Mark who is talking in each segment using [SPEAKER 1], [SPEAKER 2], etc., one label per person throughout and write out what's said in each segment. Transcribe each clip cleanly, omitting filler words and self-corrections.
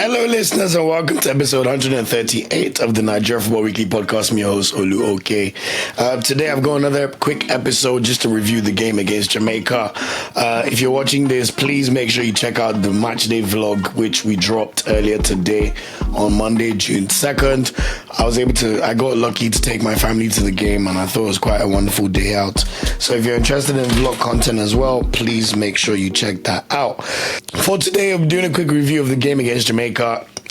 [SPEAKER 1] Hello, listeners, and welcome to episode 138 of the Nigeria Football Weekly podcast. I'm your host, Olu OK. Today, I've got another quick episode just to review the game against Jamaica. If you're watching this, please make sure you check out the matchday vlog, which we dropped earlier today on Monday, June 2nd. I got lucky to take my family to the game, and I thought it was quite a wonderful day out. So if you're interested in vlog content as well, please make sure you check that out. For today, I'm doing a quick review of the game against Jamaica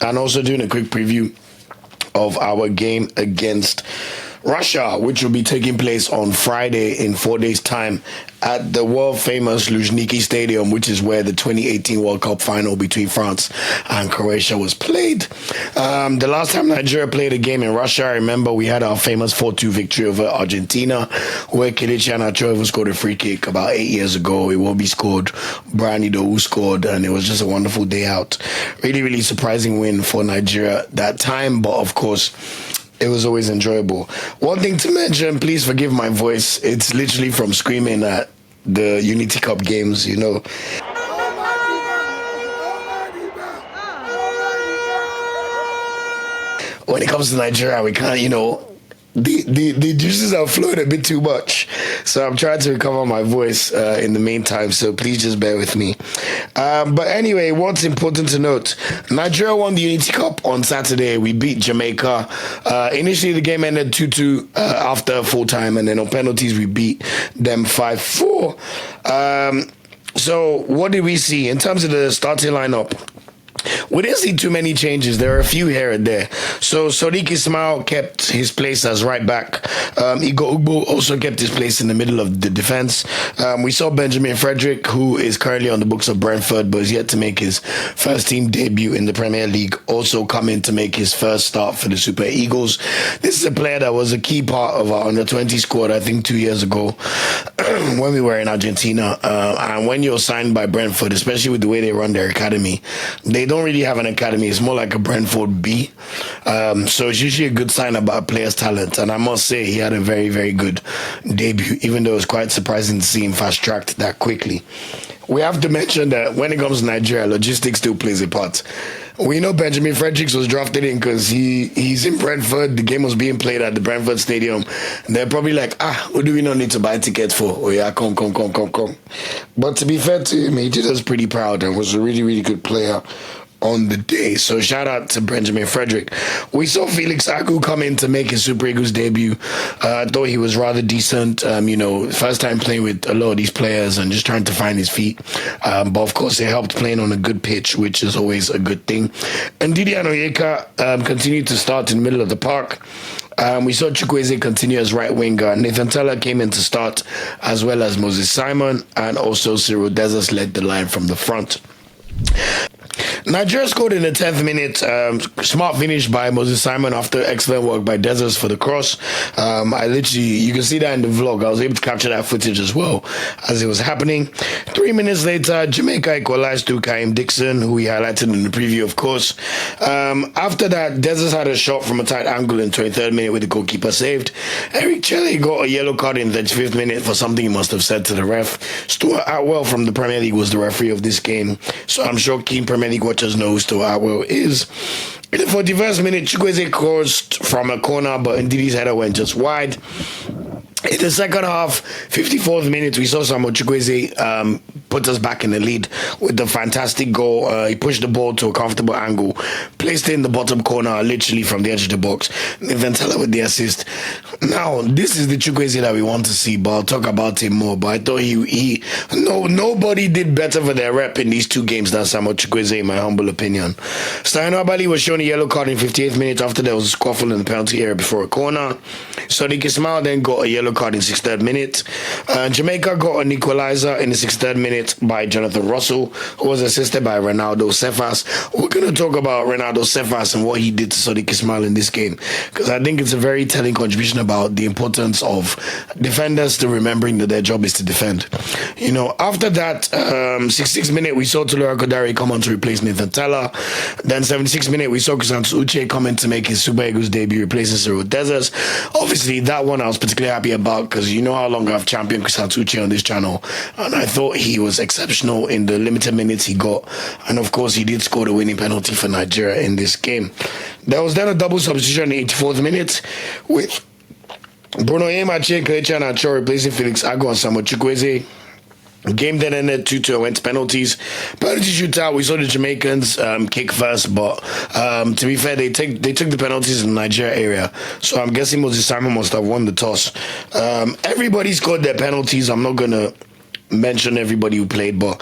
[SPEAKER 1] and also doing a quick preview of our game against Russia, which will be taking place on Friday in 4 days' time at the world-famous Luzhniki Stadium, which is where the 2018 World Cup final between France and Croatia was played. The last time Nigeria played a game in Russia, I remember we had our famous 4-2 victory over Argentina, where Kelechi Iheanacho scored a free kick about 8 years ago. Iwobi scored, Brian Idowu scored, and it was just a wonderful day out. Really, really surprising win for Nigeria that time, but of course, it was always enjoyable. One thing to mention, please forgive my voice. It's literally from screaming at the Unity Cup games, you know. When it comes to Nigeria, we can't, the juices are flowing a bit too much. So I'm trying to recover my voice in the meantime, so please just bear with me. But anyway, what's important to note, Nigeria won the Unity Cup on Saturday. We beat Jamaica. Initially, the game ended 2-2 after full time, and then on penalties, we beat them 5-4. So what did we see? In terms of the starting lineup, we didn't see too many changes. There are a few here and there. So Sadiq Ismail kept his place as right back. Igor Ugbo also kept his place in the middle of the defense. We saw Benjamin Frederick, who is currently on the books of Brentford, but is yet to make his first team debut in the Premier League, also come in to make his first start for the Super Eagles. This is a player that was a key part of our under-20 squad, I think 2 years ago, when we were in Argentina. And when you're signed by Brentford, especially with the way they run their academy, they don't really have an academy. It's more like a Brentford B. So it's usually a good sign about a player's talent. And I must say, he had a very, very good debut, even though it was quite surprising to see him fast-tracked that quickly. We have to mention that when it comes to Nigeria, logistics still plays a part. We know Benjamin Fredericks was drafted in because he's in Brentford. The game was being played at the Brentford Stadium. They're probably like, what do we not need to buy tickets for? Oh yeah, come. But to be fair to him, he did us pretty proud and was a really, really good player on the day. So shout out to Benjamin Frederick. We saw Felix Agu come in to make his Super Eagles debut. I thought he was rather decent. First time playing with a lot of these players and just trying to find his feet. But of course, it helped playing on a good pitch, which is always a good thing. And Didi Anoyeka continued to start in the middle of the park. We saw Chukwueze continue as right winger. Nathan Teller came in to start, as well as Moses Simon, and also Cyril Dezers led the line from the front. Nigeria scored in the 10th minute. Smart finish by Moses Simon after excellent work by Dezers for the cross. You can see that in the vlog. I was able to capture that footage as well as it was happening. 3 minutes later, Jamaica equalized through Kaim Dixon, who we highlighted in the preview, of course. After that, Dezers had a shot from a tight angle in 23rd minute with the goalkeeper saved. Eric Chelle got a yellow card in the 35th minute for something he must have said to the ref. Stuart Atwell from the Premier League was the referee of this game, so I'm sure keen Premier League watchers know who Stuart Atwell is. In the 41st minute, Chukwueze crossed from a corner, but Ndidi's header went just wide. In the second half, 54th minute, we saw Samuel Chukwueze put us back in the lead with the fantastic goal. He pushed the ball to a comfortable angle, placed it in the bottom corner, literally from the edge of the box. Nathan Teller with the assist. Now, this is the Chukwueze that we want to see, but I'll talk about him more. But I thought nobody did better for their rep in these two games than Samuel Chukwueze, in my humble opinion. Steino Abali was shown a yellow card in 58th minute after there was a scuffle in the penalty area before a corner. Sadiq Ismail then got a yellow card in 63rd minute. Jamaica got an equalizer in the 63rd minute by Jonathan Russell, who was assisted by Ronaldo Cephas. We're going to talk about Ronaldo Cephas and what he did to Sadiq Ismail in this game, because I think it's a very telling contribution about the importance of defenders to remembering that their job is to defend. After that, 66th minute, we saw Tolu Akodare come on to replace Nathan Teller. Then 76th minute, we saw Kusantu Uche come in to make his Super Eagles debut, replacing Cyril Dezers. Obviously, that one I was particularly happy about because you know how long I've championed Chrisantucci on this channel, and I thought he was exceptional in the limited minutes he got, and of course he did score the winning penalty for Nigeria in this game. There was then a double substitution in the 84th minute with Bruno Yemachi, Kelechi Iheanacho replacing Felix Agu and Samuel Chukwueze. Game then ended 2-2 and went to penalties. Penalty shootout, we saw the Jamaicans kick first, but to be fair, they took the penalties in the Nigeria area. So I'm guessing Moses Simon must have won the toss. Everybody scored their penalties. I'm not going to mention everybody who played, but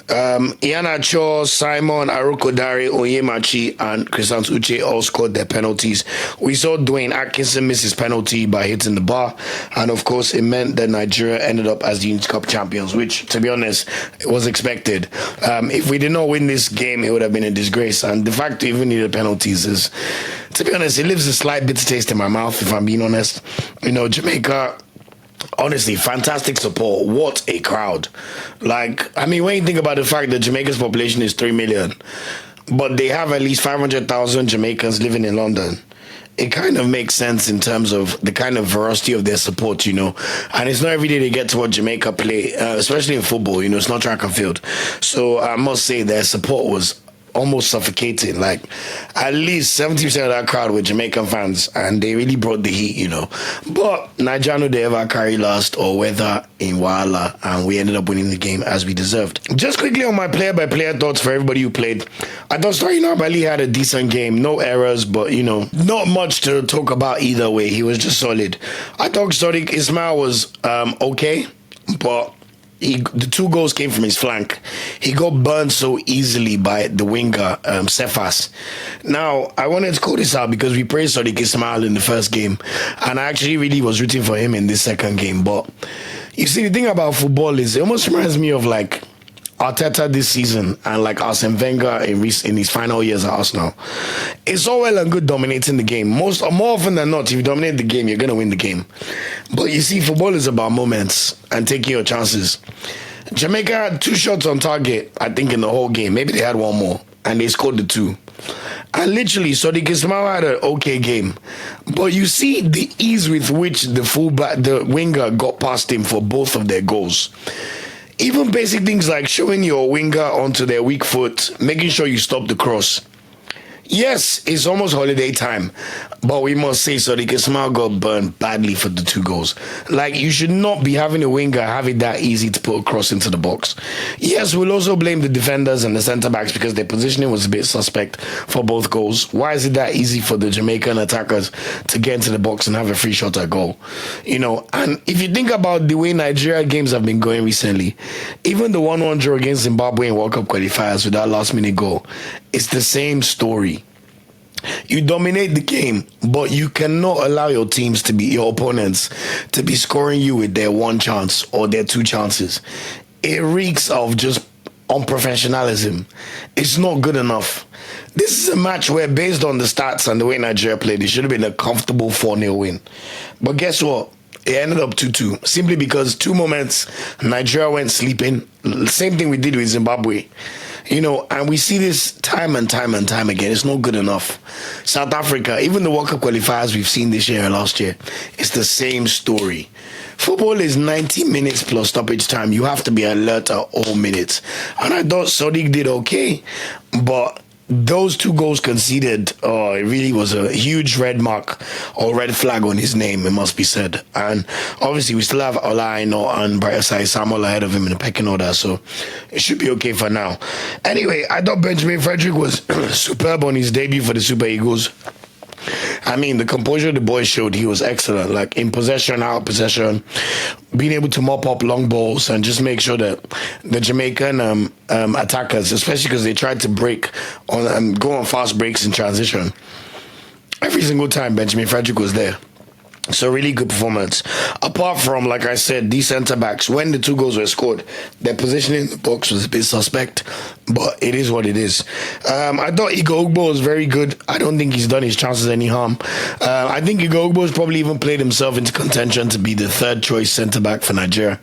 [SPEAKER 1] Iheanacho, Simon, Arokodare, Onyemachi, and Chrisantucci all scored their penalties. We saw Dwayne Atkinson miss his penalty by hitting the bar, and of course it meant that Nigeria ended up as the Unity Cup champions, which, to be honest, it was expected. If we did not win this game, it would have been a disgrace, and the fact we even needed penalties is, to be honest, it leaves a slight bitter taste in my mouth, if I'm being honest. You know, Jamaica, honestly, fantastic support. What a crowd. Like, I mean, when you think about the fact that Jamaica's population is 3 million, but they have at least 500,000 Jamaicans living in London, it kind of makes sense in terms of the kind of veracity of their support, you know. And it's not every day they get to watch Jamaica play, especially in football, you know, it's not track and field. So I must say their support was almost suffocating. Like, at least 70% of that crowd were Jamaican fans, and they really brought the heat, you know. But Nigeria, they ever carry last or whether in Wala, and we ended up winning the game as we deserved. Just quickly on my player-by-player thoughts for everybody who played. I thought Starina Bali had a decent game, no errors, but you know, not much to talk about either way. He was just solid. I thought Sadiq Ismail was okay, but the 2 goals came from his flank. He got burned so easily by the winger, Cephas. Now, I wanted to call this out because we praised Sadiq Ismail in the first game, and I actually really was rooting for him in this second game. But you see, the thing about football is it almost reminds me of like Arteta this season and like Arsene Wenger in his final years at Arsenal. It's all well and good dominating the game. More often than not, if you dominate the game, you're going to win the game. But you see, football is about moments and taking your chances. Jamaica had 2 shots on target, I think, in the whole game. Maybe they had 1 more, and they scored the 2. And literally, Sadiq Ismail had an okay game. But you see the ease with which the winger got past him for both of their goals. Even basic things like showing your winger onto their weak foot, making sure you stop the cross. Yes, it's almost holiday time, but we must say Sadiq Ismail got burned badly for the 2 goals. Like, you should not be having a winger have it that easy to put a cross into the box. Yes, we'll also blame the defenders and the centre-backs because their positioning was a bit suspect for both goals. Why is it that easy for the Jamaican attackers to get into the box and have a free shot at goal? You know, and if you think about the way Nigeria games have been going recently, even the 1-1 draw against Zimbabwe in World Cup qualifiers with that last-minute goal, it's the same story. You dominate the game, but you cannot allow your opponents to be scoring you with their 1 chance or their 2 chances. It reeks of just unprofessionalism. It's not good enough. This is a match where, based on the stats and the way Nigeria played, it should have been a comfortable 4-0 win. But guess what? It ended up 2-2, simply because 2 moments Nigeria went sleeping. Same thing we did with Zimbabwe. You know, and we see this time and time and time again. It's not good enough. South Africa, even the World Cup qualifiers we've seen this year and last year, it's the same story. Football is 90 minutes plus stoppage time. You have to be alert at all minutes. And I thought Sadiq did okay, but those 2 goals conceded, it really was a huge red mark or red flag on his name, it must be said. And obviously we still have Ola Aina and Brighter Samuel ahead of him in the pecking order, so it should be okay for now. Anyway, I thought Benjamin Frederick was superb on his debut for the Super Eagles. I mean, the composure the boy showed, he was excellent. Like, in possession, out of possession, being able to mop up long balls and just make sure that the Jamaican attackers, especially because they tried to break on and go on fast breaks in transition, every single time Benjamin Frederick was there. So really good performance. Apart from, like I said, these centre-backs, when the 2 goals were scored, their positioning in the box was a bit suspect, but it is what it is. I thought Igor Ugbo was very good. I don't think he's done his chances any harm. I think Igor Ugbo has probably even played himself into contention to be the 3rd choice centre-back for Nigeria.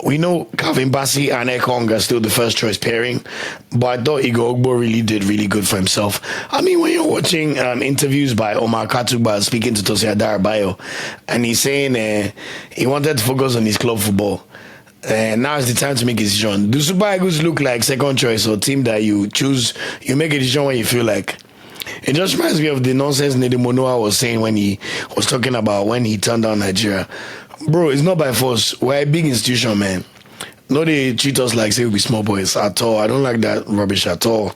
[SPEAKER 1] We know Calvin Bassey and Ekong are still the 1st choice pairing, but I thought Igor Ugbo really did really good for himself. I mean, when you're watching interviews by Omar Katuba speaking to Tosi Adarabayo, and he's saying he wanted to focus on his club football. Now is the time to make a decision. Do Super Eagles look like second choice or team that you choose? You make a decision when you feel like. It just reminds me of the nonsense Nede Monoa was saying when he was talking about when he turned down Nigeria. Bro, it's not by force. We're a big institution, man. No, they treat us like say we be small boys at all. I don't like that rubbish at all.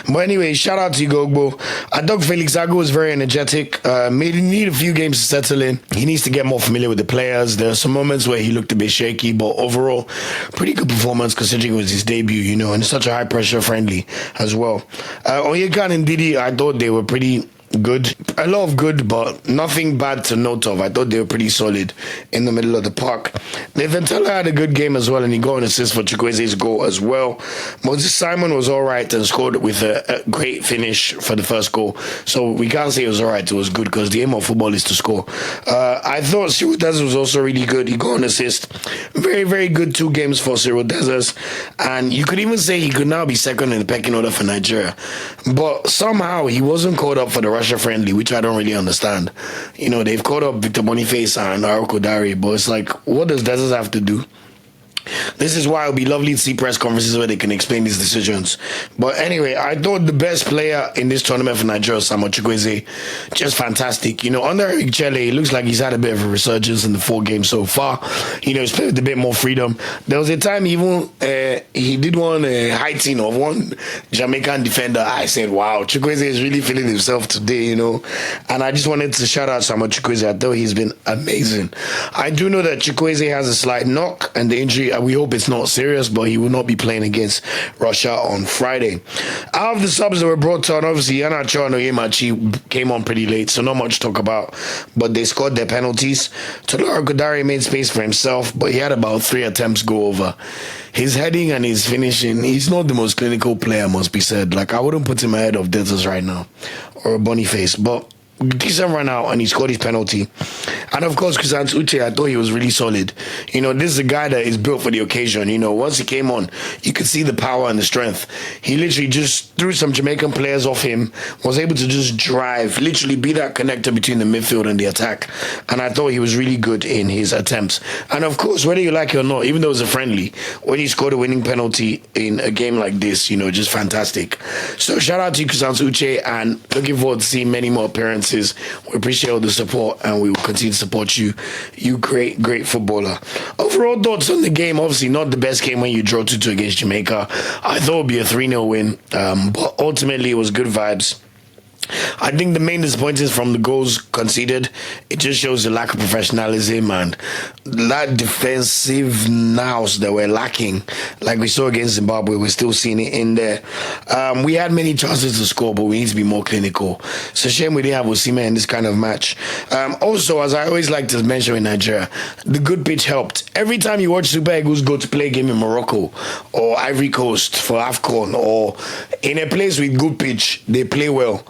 [SPEAKER 1] But anyway, shout out to Igogbo. I thought Felix Agu was very energetic. He need a few games to settle in. He needs to get more familiar with the players. There are some moments where he looked a bit shaky, but overall, pretty good performance considering it was his debut, you know, and it's such a high pressure friendly as well. Onyeka and Didi, I thought they were pretty good. A lot of good, but nothing bad to note of. I thought they were pretty solid in the middle of the park. Nathan Teller had a good game as well, and he got an assist for Chukwueze's goal as well. Moses Simon was all right and scored with a great finish for the first goal. So we can't say it was all right. It was good because the aim of football is to score. I thought Cyril Dessers was also really good. He got an assist. Very, very good 2 games for Cyril Dessers. And you could even say he could now be second in the pecking order for Nigeria. But somehow he wasn't called up for the Russia friendly, which I don't really understand. You know, they've called up Victor Boniface and Aroko Dari, but it's like, what does Dessers have to do? This is why it would be lovely to see press conferences where they can explain these decisions. But anyway, I thought the best player in this tournament for Nigeria, Samuel Chukwueze, just fantastic. You know, under Eric Chelle, it looks like he's had a bit of a resurgence in the 4 games so far. You know, he's played with a bit more freedom. There was a time even he did one heighting of one Jamaican defender. I said, wow, Chukwueze is really feeling himself today, you know. And I just wanted to shout out Samuel Chukwueze. I thought he's been amazing. I do know that Chukwueze has a slight knock, and the injury, we hope it's not serious, but he will not be playing against Russia on Friday. Out of the subs that were brought on, obviously, Iheanacho and Oyemachi came on pretty late, so not much to talk about, but they scored their penalties. Tolora Godare made space for himself, but he had about 3 attempts go over. His heading and his finishing, he's not the most clinical player, must be said. Like, I wouldn't put him ahead of Dessers right now, or Boniface, but decent run out, and he scored his penalty. And of course, Chrysanthus Uche, I thought he was really solid. You know, this is a guy that is built for the occasion. You know, once he came on, you could see the power and the strength. He literally just threw some Jamaican players off him, was able to just drive, literally be that connector between the midfield and the attack. And I thought he was really good in his attempts. And of course, whether you like it or not, even though it was a friendly, when he scored a winning penalty in a game like this, you know, just fantastic. So shout out to Chrysanthus Uche, and looking forward to seeing many more appearances. We appreciate all the support, and we will continue to support you. You great footballer. Overall thoughts on the game, obviously not the best game when you draw 2-2 against Jamaica. I thought it would be a 3-0 win, but ultimately it was good vibes. I think the main disappointments from the goals conceded, it just shows the lack of professionalism and that defensive nous that we're lacking. Like we saw against Zimbabwe, we're still seeing it in there. We had many chances to score, but we need to be more clinical. It's a shame we didn't have Osimhen in this kind of match. Also, as I always like to mention in Nigeria, the good pitch helped. Every time you watch Super Eagles go to play a game in Morocco or Ivory Coast for AFCON or in a place with good pitch, they play well.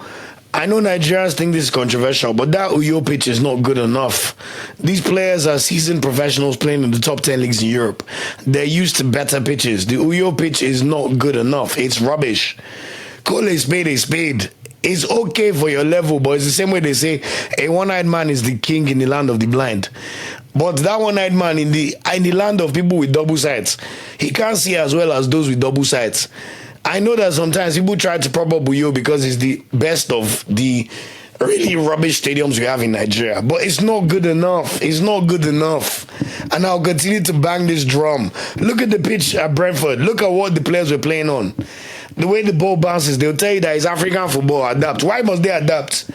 [SPEAKER 1] I know Nigerians think this is controversial, but that Uyo pitch is not good enough. These players are seasoned professionals playing in the top 10 leagues in Europe. They're used to better pitches. The Uyo pitch is not good enough. It's rubbish. Call a spade a spade. It's okay for your level, but it's the same way they say a one-eyed man is the king in the land of the blind. But that one-eyed man in the land of people with double sights, he can't see as well as those with double sights. I know that sometimes people try to prop up Uyo because it's the best of the really rubbish stadiums we have in Nigeria. But it's not good enough. It's not good enough. And I'll continue to bang this drum. Look at the pitch at Brentford. Look at what the players were playing on. The way the ball bounces, they'll tell you that it's African football. Adapt. Why must they adapt?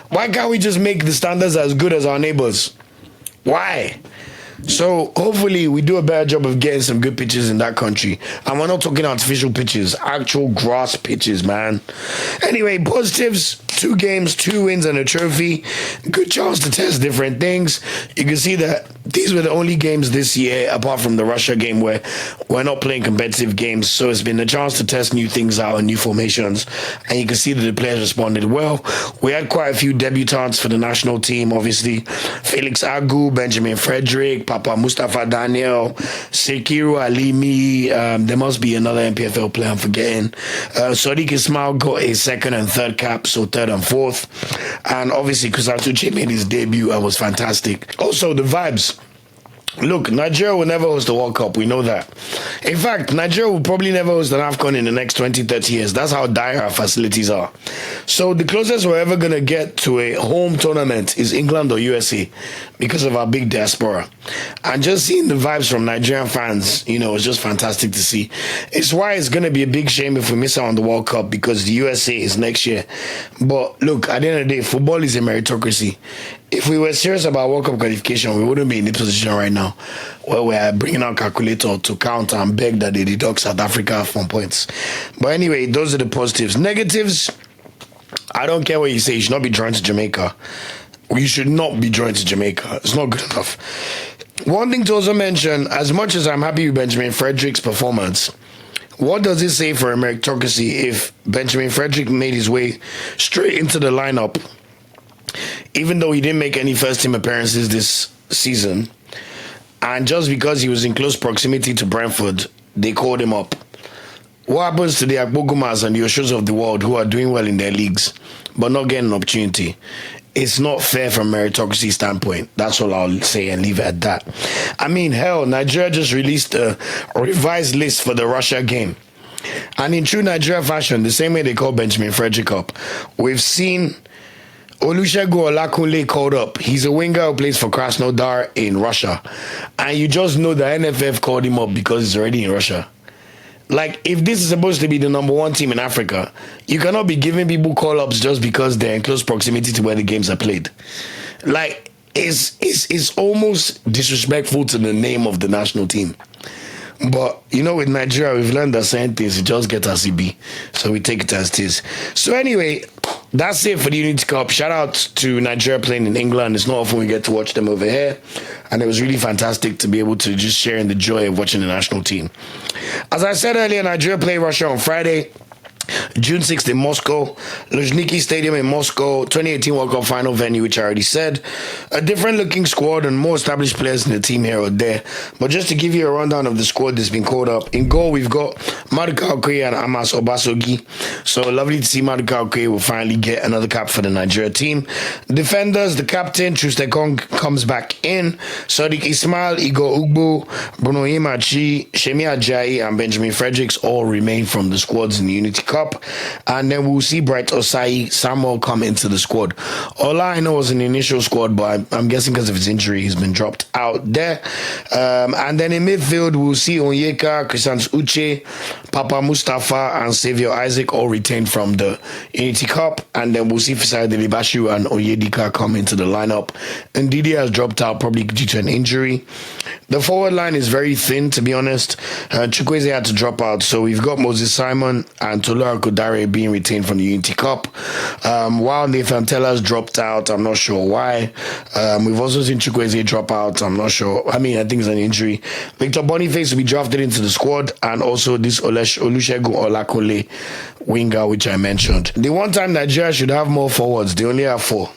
[SPEAKER 1] Why can't we just make the standards as good as our neighbors? Why? So hopefully we do a better job of getting some good pitches in that country. And we're not talking artificial pitches, actual grass pitches, man. Anyway, positives, 2 games, 2 wins and a trophy. Good chance to test different things. You can see that these were the only games this year, apart from the Russia game, where we're not playing competitive games. So it's been a chance to test new things out and new formations. And you can see that the players responded well. We had quite a few debutants for the national team, obviously. Felix Agu, Benjamin Frederick, Papa Mustafa Daniel, Sekiru Alimi. There must be another MPFL player I'm forgetting. Sadiq Ismail got a 2nd and 3rd cap, so 3rd third and fourth. And obviously, Kusatuche made his debut and was fantastic. Also, the vibes. Look, Nigeria will never host the World Cup. We know that. In fact, Nigeria will probably never host an AFCON in the next 20, 30 years. That's how dire our facilities are. So the closest we're ever going to get to a home tournament is England or USA because of our big diaspora. And just seeing the vibes from Nigerian fans, it's just fantastic to see. It's why it's going to be a big shame if we miss out on the World Cup because the USA is next year. But look, at the end of the day, football is a meritocracy. If we were serious about World Cup qualification, we wouldn't be in this position right now where we're bringing out calculator to count and beg that they deduct South Africa from points. But anyway, those are the positives. Negatives, I don't care what you say. You should not be drawn to Jamaica. You should not be drawn to Jamaica. It's not good enough. One thing to also mention, as much as I'm happy with Benjamin Frederick's performance, what does it say for a meritocracy if Benjamin Frederick made his way straight into the lineup, even though he didn't make any first-team appearances this season, and just because he was in close proximity to Brentford, they called him up? What happens to the Agbogumas and the Oshos of the world who are doing well in their leagues but not getting an opportunity? It's not fair from a meritocracy standpoint. That's all I'll say and leave it at that. I mean, hell, Nigeria just released a revised list for the Russia game. And in true Nigeria fashion, the same way they call Benjamin Frederick up, we've seen Olusegun Olakunle called up. He's a winger who plays for Krasnodar in Russia. And you just know the NFF called him up because he's already in Russia. Like, if this is supposed to be the number one team in Africa, you cannot be giving people call-ups just because they're in close proximity to where the games are played. Like, it's almost disrespectful to the name of the national team. But, with Nigeria, we've learned that certain things, you just get as it be. So we take it as it is. So anyway, that's it for the Unity Cup. Shout out to Nigeria playing in England. It's not often we get to watch them over here. And it was really fantastic to be able to just share in the joy of watching the national team. As I said earlier, Nigeria play Russia on Friday, June 6th in Moscow, Luzhniki Stadium in Moscow, 2018 World Cup final venue, which I already said. A different looking squad and more established players in the team here or there. But just to give you a rundown of the squad that's been called up, in goal we've got Maduka Okoye and Amas Obasogi. So lovely to see Maduka Okoye will finally get another cap for the Nigeria team. Defenders, the captain, Trustekong comes back in. Sadiq Ismail, Igor Ugbo, Bruno Imachi, Shemi Ajayi and Benjamin Fredericks all remain from the squads in the Unity Cup. And then we'll see Bright Osai Samuel come into the squad. Ola I know was in the initial squad, but I'm guessing because of his injury he's been dropped out there. And then in midfield we'll see Onyeka, Christians Uche, Papa Mustafa and Xavier Isaac all retained from the Unity Cup. And then we'll see Fisaya Delibashu and Oyedika come into the lineup. And Didi has dropped out probably due to an injury. The forward line is very thin, to be honest. Chukwueze had to drop out, so we've got Moses Simon and Tolua Kodare being retained from the Unity Cup. While Nathan Teller's dropped out, I'm not sure why. We've also seen Chukwueze drop out, I'm not sure. I think it's an injury. Victor Boniface will be drafted into the squad, and also this Olusegun Olakunle winger, which I mentioned. The one time Nigeria should have more forwards, they only have 4.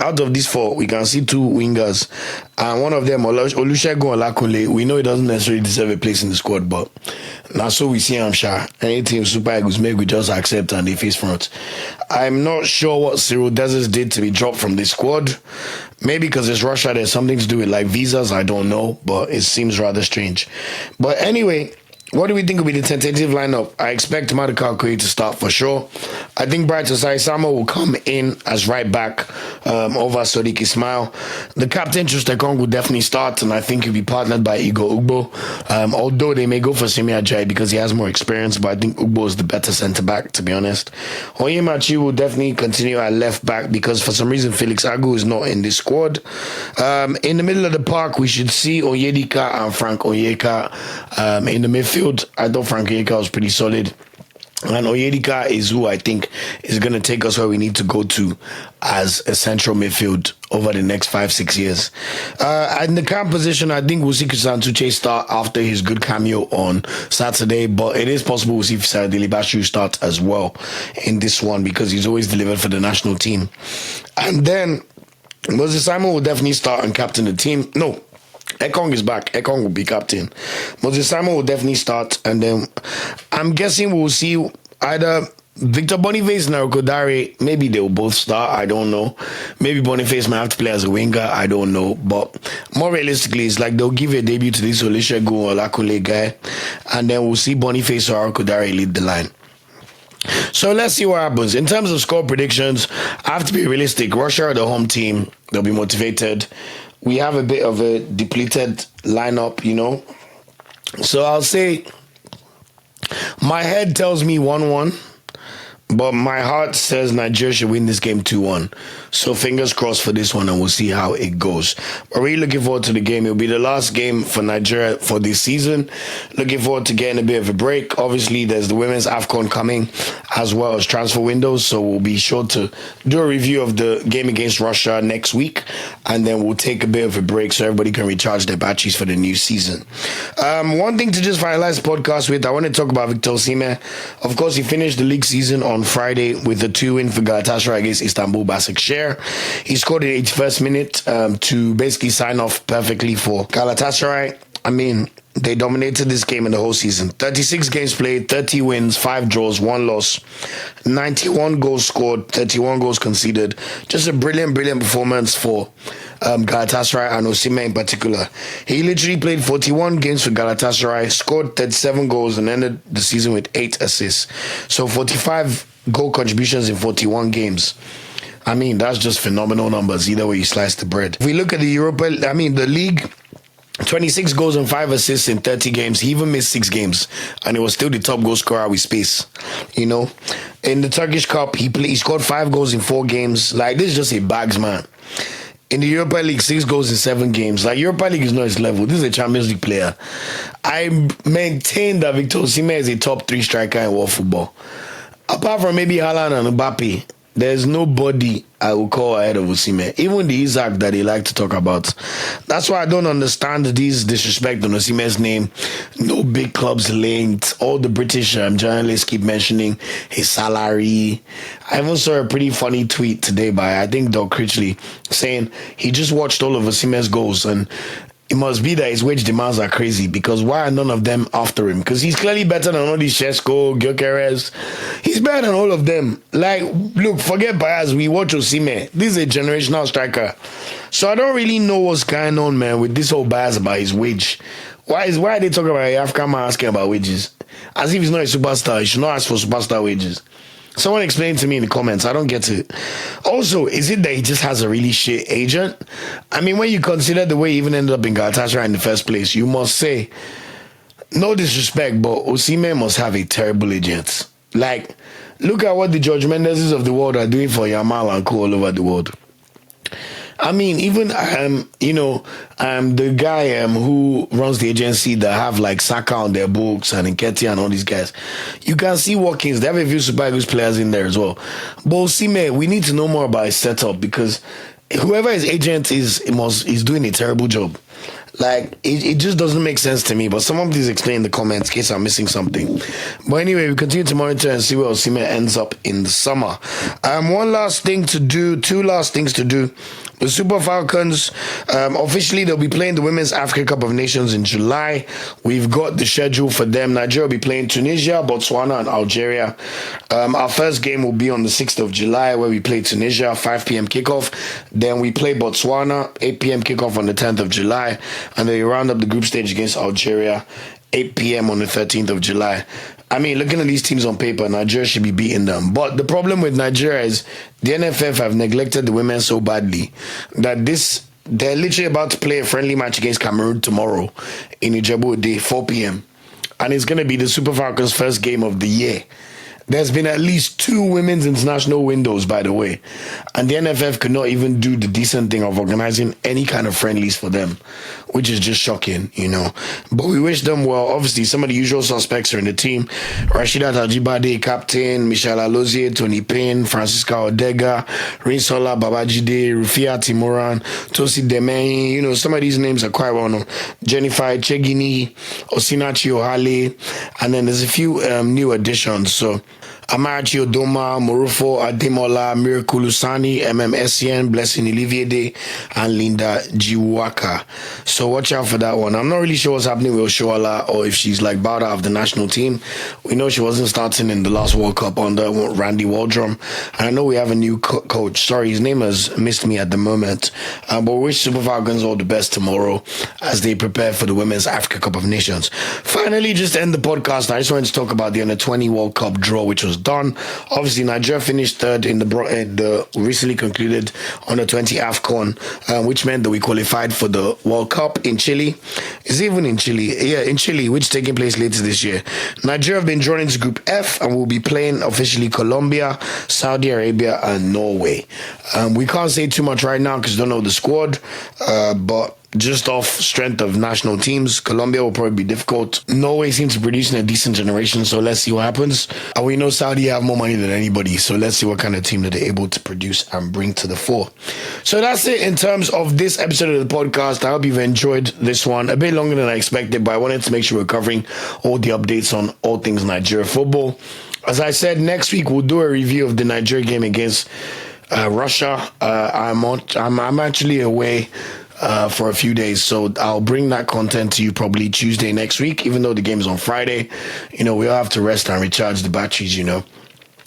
[SPEAKER 1] Out of these 4, we can see 2 wingers, and one of them, Olusegun Olakunle, we know he doesn't necessarily deserve a place in the squad, but now so we see him, sure. Anything Super Eagles make, we just accept and they face front. I'm not sure what Cyril Dessers did to be dropped from the squad. Maybe because it's Russia, there's something to do with like visas, I don't know, but it seems rather strange. But anyway, what do we think will be the tentative lineup? I expect Maduka Okoye to start for sure. I think Bright Osai Samuel will come in as right back over Sadiq Ismail. The captain, Trustekong, will definitely start, and I think he'll be partnered by Igor Ugbo. Although they may go for Semi Ajayi because he has more experience, but I think Ugbo is the better centre-back, to be honest. Onyemachi will definitely continue at left-back because for some reason Felix Agu is not in this squad. In the middle of the park, we should see Onyedika and Frank Onyeka in the midfield. I thought Frank Onyeka was pretty solid. And Onyedika is who I think is going to take us where we need to go to as a central midfield over the next 5-6 years. In the camp position, I think we'll see Kusantuche start after his good cameo on Saturday, but it is possible we'll see Fisaya Delibashu start as well in this one because he's always delivered for the national team. And then Moses Simon will definitely start and captain the team. No, Ekong is back. Ekong will be captain. Moses Simon will definitely start, and then I'm guessing we'll see either Victor Boniface and Arokodare, maybe they'll both start. I don't know. Maybe Boniface might have to play as a winger. I don't know. But more realistically, it's like they'll give a debut to this Olusegun Olakule guy, and then we'll see Boniface or Arokodare lead the line. So let's see what happens. In terms of score predictions, I have to be realistic. Russia are the home team. They'll be motivated. We have a bit of a depleted lineup, you know. So I'll say my head tells me 1-1. But my heart says Nigeria should win this game 2-1. So fingers crossed for this one, and we'll see how it goes. We're really looking forward to the game. It'll be the last game for Nigeria for this season. Looking forward to getting a bit of a break. Obviously, there's the Women's AFCON coming as well as transfer windows. So we'll be sure to do a review of the game against Russia next week. And then we'll take a bit of a break so everybody can recharge their batteries for the new season. One thing to just finalize the podcast with, I want to talk about Victor Osimhen. Of course, he finished the league season on Friday with a 2-win for Galatasaray against Istanbul Basaksehir. He scored in the 81st minute to basically sign off perfectly for Galatasaray. I mean, they dominated this game in the whole season. 36 games played, 30 wins, 5 draws, 1 loss, 91 goals scored, 31 goals conceded. Just a brilliant performance for Galatasaray and Osimhen in particular. He literally played 41 games for Galatasaray, scored 37 goals, and ended the season with 8 assists. So 45 goal contributions in 41 games. I mean, that's just phenomenal numbers, either way you slice the bread. If we look at the league, 26 goals and 5 assists in 30 games. He even missed 6 games, and he was still the top goal scorer with space. You know, in the Turkish Cup, he scored 5 goals in 4 games. Like, this is just a bags man. In the Europa League, 6 goals in 7 games. Like, Europa League is not his level. This is a Champions League player. I maintain that Victor Osimhen is a top 3 striker in world football. Apart from maybe Haaland and Mbappe, there's nobody I will call ahead of Osimhen. Even the Isaac that they like to talk about. That's why I don't understand this disrespect on Osimhen's name. No big clubs linked. All the British journalists keep mentioning his salary. I even saw a pretty funny tweet today by, I think, Doug Critchley, saying he just watched all of Osimhen's goals, and it must be that his wage demands are crazy, because why are none of them after him? Because he's clearly better than all these Shesko, Gyökeres. He's better than all of them. Like, look, forget bias. We watch Osimhen. This is a generational striker. So I don't really know what's going on, man, with this whole bias about his wage. Why are they talking about African man asking about wages? As if he's not a superstar. He should not ask for superstar wages. Someone explain to me in the comments. I don't get it. Also, is it that he just has a really shit agent? I mean, when you consider the way he even ended up in Galatasaray in the first place, you must say, no disrespect, but Osimhen must have a terrible agent. Like, look at what the George Mendeses of the world are doing for Yamal and co all over the world. I mean, even the guy who runs the agency that have like Saka on their books and Nketiah and all these guys. You can see workings. They have a few Super Eagles players in there as well. But Osimhen, we need to know more about his setup, because whoever his agent is doing a terrible job. Like, it just doesn't make sense to me. But someone please explain in the comments in case I'm missing something. But anyway, we continue to monitor and see where Osimhen ends up in the summer. Two last things to do. The Super Falcons, officially they'll be playing the Women's Africa Cup of Nations in July. We've got the schedule for them. Nigeria will be playing Tunisia, Botswana, and Algeria. Our first game will be on the 6th of July, where we play Tunisia, 5 p.m. kickoff. Then we play Botswana, 8 p.m. kickoff on the 10th of July. And then we round up the group stage against Algeria, 8 p.m. on the 13th of July. I mean, looking at these teams on paper, Nigeria should be beating them. But the problem with Nigeria is the NFF have neglected the women so badly that they're literally about to play a friendly match against Cameroon tomorrow in Ijebu-Ode, 4 p.m. And it's going to be the Super Falcons' first game of the year. There's been at least 2 women's international windows, by the way. And the NFF could not even do the decent thing of organizing any kind of friendlies for them, which is just shocking, you know. But we wish them well. Obviously, some of the usual suspects are in the team. Rashidat Ajibade, captain. Michelle Alozie, Tony Payne, Francisca Odega, Rinsola Babajide, Rufia Timoran, Tosi Demei. You know, some of these names are quite well known. Jennifer Chegini, Osinachi Ohale. And then there's a few new additions. So Amarachi Odoma, Morufo Ademola, Miracle Lusani, MMSN, Blessing Olivier, and Linda Jiwaka. So watch out for that one. I'm not really sure what's happening with Oshoala or if she's like bowed out of the national team. We know she wasn't starting in the last World Cup under Randy Waldrum. And I know we have a new coach. Sorry, his name has missed me at the moment. But we wish Super Falcons all the best tomorrow as they prepare for the Women's Africa Cup of Nations. Finally, just to end the podcast, I just wanted to talk about the Under-20 World Cup draw, which was done. Obviously, Nigeria finished third in the recently concluded Under-20 AFCON, which meant that we qualified for the World Cup in Chile. Is it even in Chile? Yeah, in Chile, which is taking place later this year. Nigeria have been drawn into Group F and will be playing officially Colombia, Saudi Arabia, and Norway. We can't say too much right now because we don't know the squad, but just off strength of national teams, Colombia will probably be difficult. Norway seems to be producing a decent generation, so let's see what happens. And we know Saudi have more money than anybody, so let's see what kind of team that they're able to produce and bring to the fore. So that's it in terms of this episode of the podcast. I hope you've enjoyed this one. A bit longer than I expected, but I wanted to make sure we're covering all the updates on all things Nigeria football. As I said, next week we'll do a review of the Nigeria game against Russia. I'm actually away for a few days, so I'll bring that content to you probably Tuesday next week, even though the game is on Friday. We all have to rest and recharge the batteries.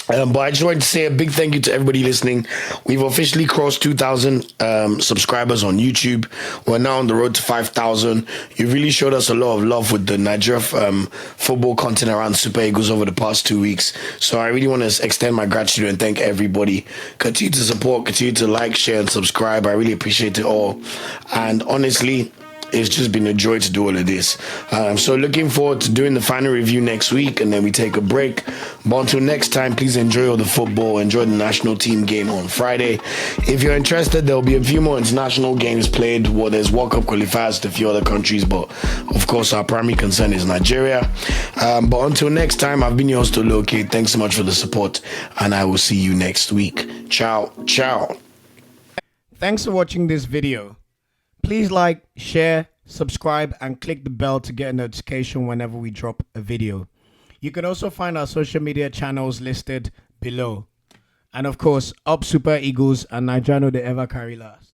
[SPEAKER 1] But I just wanted to say a big thank you to everybody listening. We've officially crossed 2,000 subscribers on YouTube. We're now on the road to 5,000. You really showed us a lot of love with the Nigeria football content around Super Eagles over the past 2 weeks. So I really want to extend my gratitude and thank everybody. Continue to support, continue to like, share, and subscribe. I really appreciate it all. And honestly, it's just been a joy to do all of this. So looking forward to doing the final review next week, and then we take a break. But until next time, please enjoy all the football. Enjoy the national team game on Friday. If you're interested, there'll be a few more international games played. Well, there's World Cup qualifiers to a few other countries, but of course our primary concern is Nigeria. But until next time, I've been your host, Oloke. Thanks so much for the support, and I will see you next week. Ciao, ciao.
[SPEAKER 2] Thanks for watching this video. Please like, share, subscribe, and click the bell to get a notification whenever we drop a video. You can also find our social media channels listed below. And of course, up Super Eagles and Nigeria, they ever carry last.